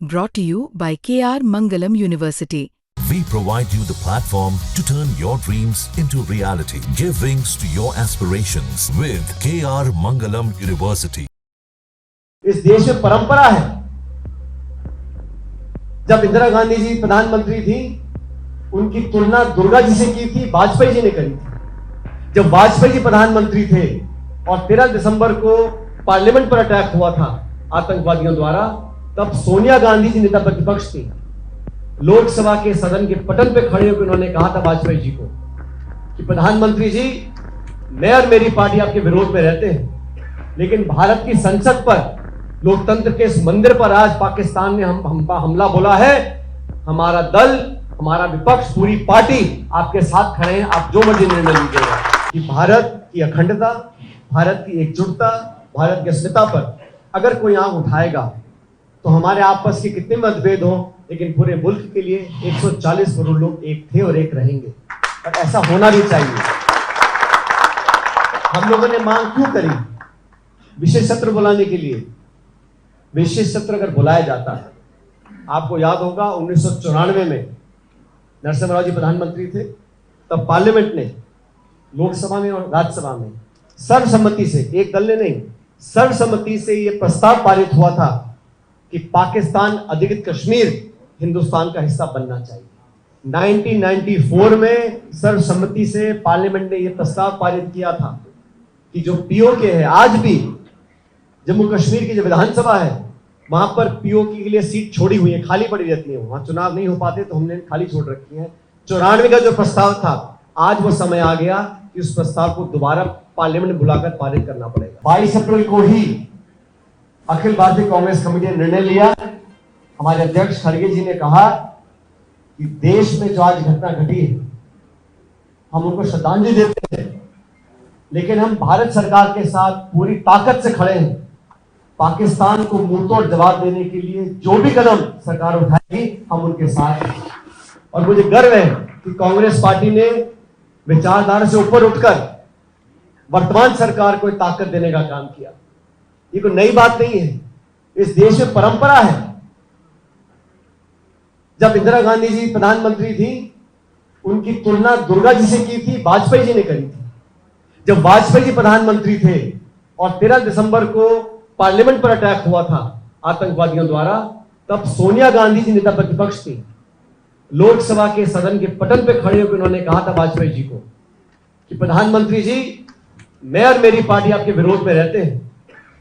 Brought to you by KR Mangalam University. We provide you the platform to turn your dreams into reality. Give wings to your aspirations with KR Mangalam University. इस देश में परंपरा है, जब इंदिरा गांधी जी प्रधानमंत्री थी, उनकी तुलना दुर्गा जी से की थी, वाजपेयी जी ने करी थी। जब वाजपेयी जी प्रधानमंत्री थे और 13 दिसंबर को पार्लियामेंट पर अटैक हुआ था आतंकवादियों द्वारा, तब सोनिया गांधी जी नेता प्रतिपक्ष थी। लोकसभा के सदन के पटल पे खड़े होकर उन्होंने कहा था वाजपेयी जी को कि प्रधानमंत्री जी, मैं और मेरी पार्टी आपके विरोध में रहते हैं, लेकिन भारत की संसद पर, लोकतंत्र के इस मंदिर पर आज पाकिस्तान ने हमला बोला है। हमारा दल, हमारा विपक्ष, पूरी पार्टी आपके साथ खड़े हैं, आप जो मर्जी निर्णय लीजिएगा। कि भारत की अखंडता, भारत की एकजुटता, भारत की अस्मिता पर अगर कोई आंख उठाएगा तो हमारे आपस के कितने मतभेद हो, लेकिन पूरे मुल्क के लिए 140 करोड़ लोग एक थे और एक रहेंगे, और ऐसा होना भी चाहिए। हम लोगों ने मांग क्यों करी विशेष सत्र बुलाने के लिए? विशेष सत्र अगर बुलाया जाता है, आपको याद होगा 1994 में नरसिम्हा राव जी प्रधानमंत्री थे, तब पार्लियामेंट ने, लोकसभा में और राज्यसभा में सर्वसम्मति से, एक दल ने नहीं, सर्वसम्मति से यह प्रस्ताव पारित हुआ था कि पाकिस्तान अधिकृत कश्मीर हिंदुस्तान का हिस्सा बनना चाहिए। 1994 में सर्वसम्मति से पार्लियामेंट ने यह प्रस्ताव पारित किया था कि जो पीओके है, आज भी जम्मू कश्मीर की जो विधानसभा है, वहां पर पीओके के लिए सीट छोड़ी हुई है, खाली पड़ी रहती है, वहां चुनाव नहीं हो पाते तो हमने खाली छोड़ रखी है। 94 का जो प्रस्ताव था, आज वो समय आ गया कि उस प्रस्ताव को दोबारा पार्लियामेंट में बुलाकर पारित करना पड़ेगा। 22 अप्रैल को ही अखिल भारतीय कांग्रेस कमेटी ने निर्णय लिया। हमारे अध्यक्ष खड़गे जी ने कहा कि देश में जो आज घटना घटी है, हम उनको श्रद्धांजलि देते हैं, लेकिन हम भारत सरकार के साथ पूरी ताकत से खड़े हैं। पाकिस्तान को मुंहतोड़ जवाब देने के लिए जो भी कदम सरकार उठाएगी, हम उनके साथ हैं। और मुझे गर्व है कि कांग्रेस पार्टी ने विचारधारा से ऊपर उठकर वर्तमान सरकार को ताकत देने का काम किया। ये कोई नई बात नहीं है, इस देश में परंपरा है। जब इंदिरा गांधी जी प्रधानमंत्री थी, उनकी तुलना दुर्गा जी से की थी, वाजपेयी जी ने करी थी। जब वाजपेयी जी प्रधानमंत्री थे और 13 दिसंबर को पार्लियामेंट पर अटैक हुआ था आतंकवादियों द्वारा, तब सोनिया गांधी जी नेता प्रतिपक्ष थी। लोकसभा के सदन के पटल पे खड़े होकर उन्होंने कहा था वाजपेयी जी को कि प्रधानमंत्री जी, मैं और मेरी पार्टी आपके विरोध में रहते हैं,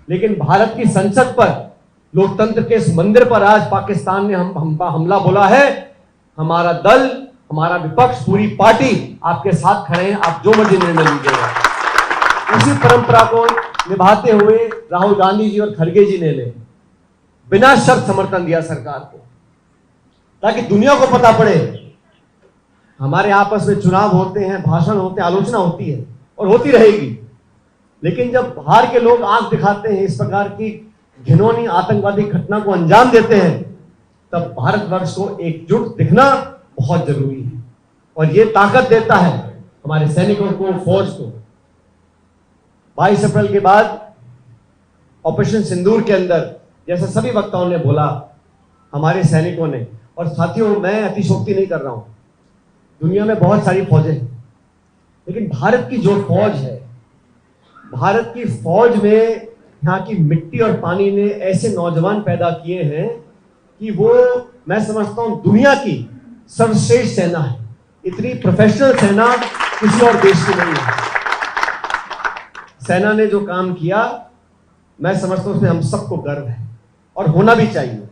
लेकिन भारत की संसद पर, लोकतंत्र के इस मंदिर पर आज पाकिस्तान ने हमला बोला है। हमारा दल, हमारा विपक्ष, पूरी पार्टी आपके साथ खड़े हैं, आप जो मर्जी निर्णय लीजिएगा। उसी परंपरा को निभाते हुए राहुल गांधी जी और खड़गे जी ने बिना शर्त समर्थन दिया सरकार को, ताकि दुनिया को पता पड़े हमारे आपस में चुनाव होते हैं, भाषण होते हैं, आलोचना होती है और होती रहेगी, लेकिन जब बाहर के लोग आंख दिखाते हैं, इस प्रकार की घिनौनी आतंकवादी घटना को अंजाम देते हैं, तब भारतवर्ष को एकजुट दिखना बहुत जरूरी है। और ये ताकत देता है हमारे सैनिकों को, फौज को। 22 अप्रैल के बाद ऑपरेशन सिंदूर के अंदर, जैसे सभी वक्ताओं ने बोला, हमारे सैनिकों ने, और साथियों, मैं अतिशोक्ति नहीं कर रहा हूं, दुनिया में बहुत सारी फौजें हैं, लेकिन भारत की जो फौज है, भारत की फौज में यहाँ की मिट्टी और पानी ने ऐसे नौजवान पैदा किए हैं कि वो, मैं समझता हूं, दुनिया की सर्वश्रेष्ठ सेना है। इतनी प्रोफेशनल सेना किसी और देश की नहीं है। सेना ने जो काम किया, मैं समझता हूं उसमें हम सबको गर्व है और होना भी चाहिए।